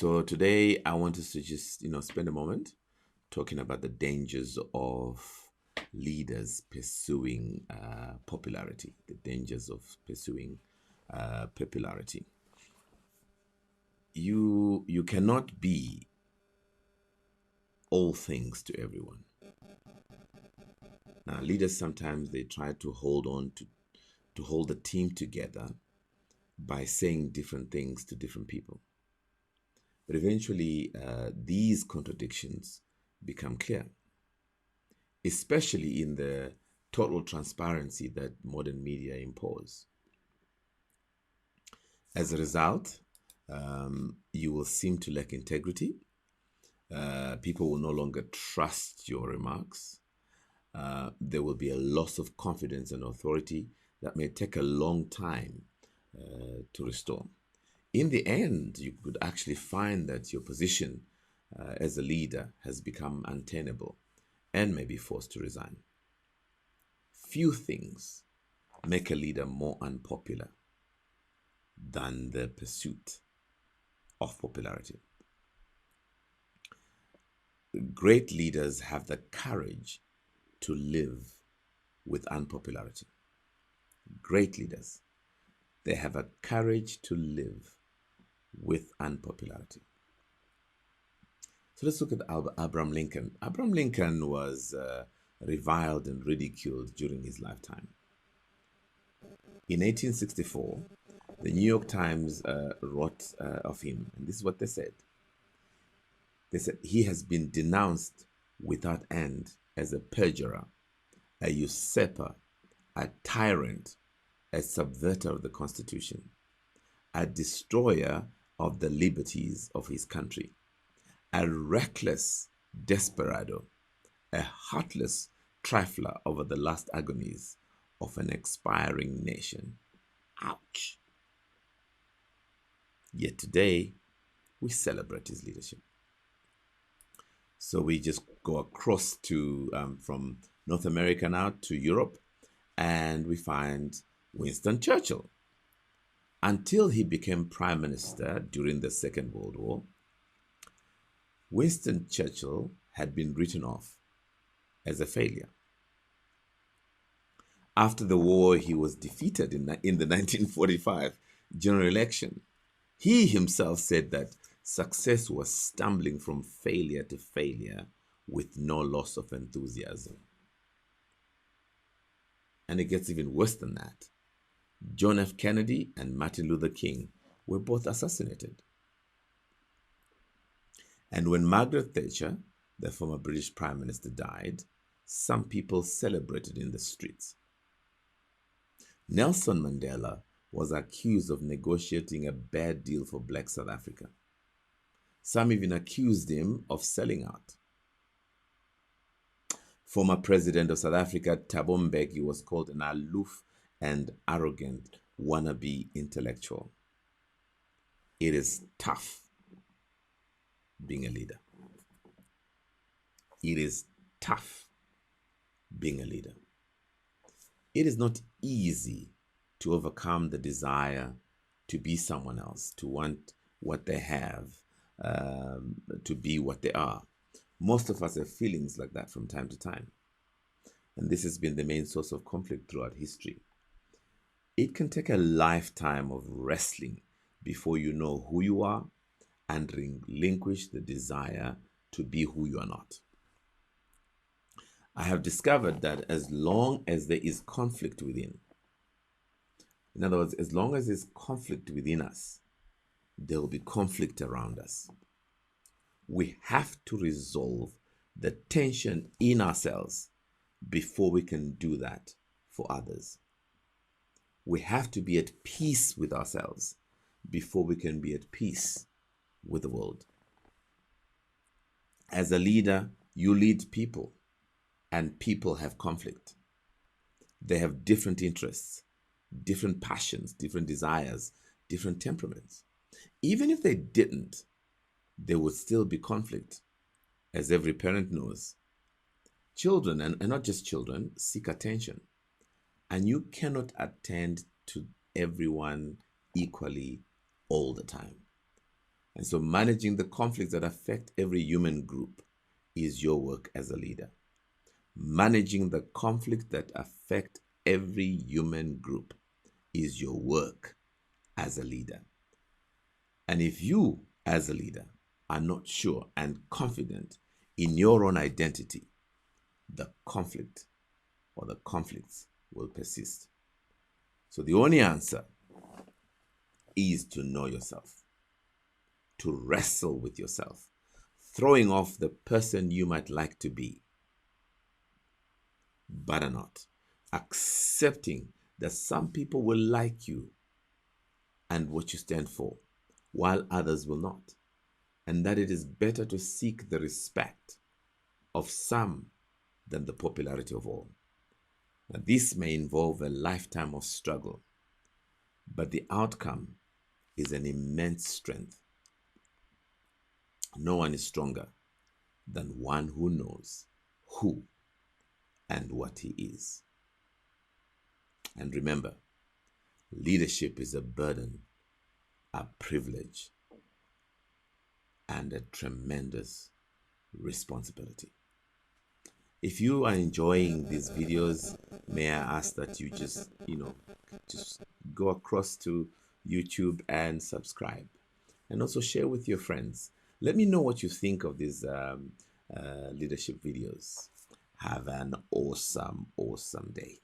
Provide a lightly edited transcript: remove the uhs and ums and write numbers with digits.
So today I want us to just, spend a moment talking about the dangers of leaders pursuing popularity. The dangers of pursuing popularity. You cannot be all things to everyone. Now, leaders sometimes they try to hold on to hold the team together by saying different things to different people. But eventually, these contradictions become clear, especially in the total transparency that modern media impose. As a result, you will seem to lack integrity. People will no longer trust your remarks. There will be a loss of confidence and authority that may take a long time to restore. In the end, you could actually find that your position as a leader has become untenable and may be forced to resign. Few things make a leader more unpopular than the pursuit of popularity. Great leaders have the courage to live with unpopularity. Great leaders, they have a courage to live with unpopularity. So let's look at Abraham Lincoln. Abraham Lincoln was reviled and ridiculed during his lifetime. In 1864, the New York Times wrote of him, and this is what they said. They said, he has been denounced without end as a perjurer, a usurper, a tyrant, a subverter of the Constitution, a destroyer of the liberties of his country, a reckless desperado, a heartless trifler over the last agonies of an expiring nation. Ouch. Yet today, we celebrate his leadership. So we just go across to from North America now to Europe, and we find Winston Churchill. Until he became prime minister during the Second World War, Winston Churchill had been written off as a failure. After the war, he was defeated in the 1945 general election. He himself said that success was stumbling from failure to failure with no loss of enthusiasm. And it gets even worse than that. John F. Kennedy and Martin Luther King were both assassinated. And when Margaret Thatcher, the former British Prime Minister, died, some people celebrated in the streets. Nelson Mandela was accused of negotiating a bad deal for Black South Africa. Some even accused him of selling out. Former President of South Africa, Thabo Mbeki, was called an aloof and arrogant wannabe intellectual. It is tough being a leader. It is tough being a leader. It is not easy to overcome the desire to be someone else, to want what they have, to be what they are. Most of us have feelings like that from time to time. And this has been the main source of conflict throughout history. It can take a lifetime of wrestling before you know who you are and relinquish the desire to be who you are not. I have discovered that as long as there is conflict within, in other words, as long as there's conflict within us, there will be conflict around us. We have to resolve the tension in ourselves before we can do that for others. We have to be at peace with ourselves before we can be at peace with the world. As a leader, you lead people, and people have conflict. They have different interests, different passions, different desires, different temperaments. Even if they didn't, there would still be conflict, as every parent knows. Children, and not just children, seek attention. And you cannot attend to everyone equally all the time. And so managing the conflicts that affect every human group is your work as a leader. Managing the conflicts that affect every human group is your work as a leader. And if you, as a leader, are not sure and confident in your own identity, the conflict or the conflicts will persist. So the only answer is to know yourself, to wrestle with yourself, throwing off the person you might like to be, but are not, accepting that some people will like you and what you stand for, while others will not, and that it is better to seek the respect of some than the popularity of all. Now, this may involve a lifetime of struggle, but the outcome is an immense strength. No one is stronger than one who knows who and what he is. And remember, leadership is a burden, a privilege, and a tremendous responsibility. If you are enjoying these videos, may I ask that you just go across to YouTube and subscribe, and also share with your friends. Let me know what you think of these leadership videos. Have an awesome, awesome day.